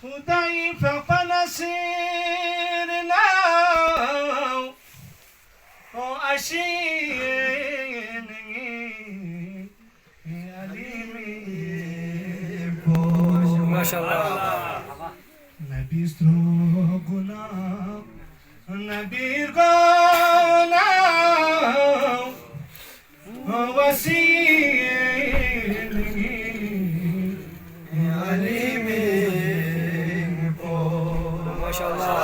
خدای فوق نصيرنا وعشيني ما شاء الله. نبي ستروغنا نبي رغنا وسيلي ما شاء الله.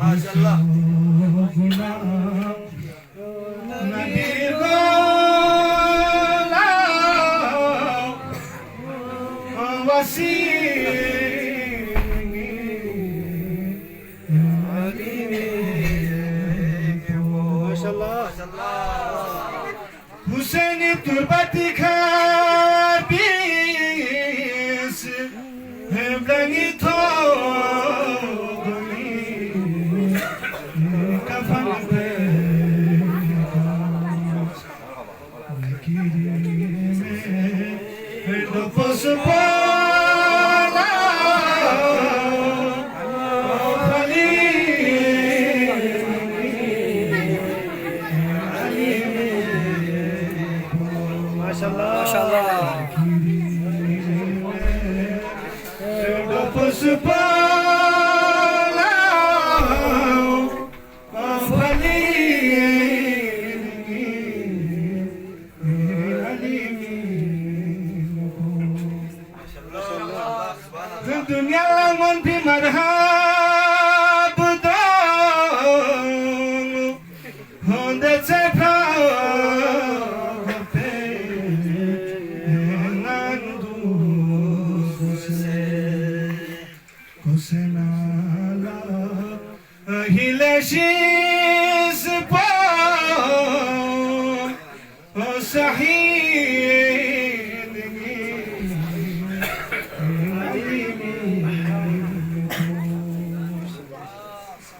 ما شاء الله نبي رغنا وسيلي ما شاء الله. حسینی تربتی خبیس هملنی تو گلی کفن پیکاس نگیریم دو پس بالا ما شاء الله. ما شاء الله. الدنيا لمن بمرحب دون هند Kusenala hilashis pa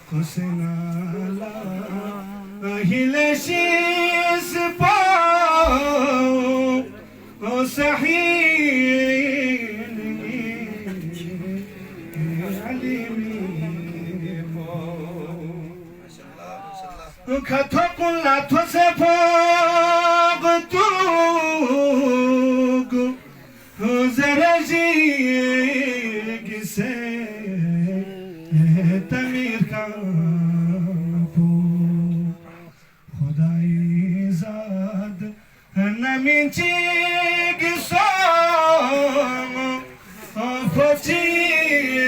Kusenala hilashis pa كتقول لا تصفق توق زرجي كسي تمير كابو خداي زاد نمين تيك صام فتيني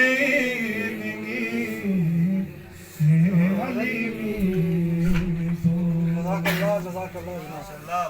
عليمي جزاك الله. جزاك الله. ما شاء الله.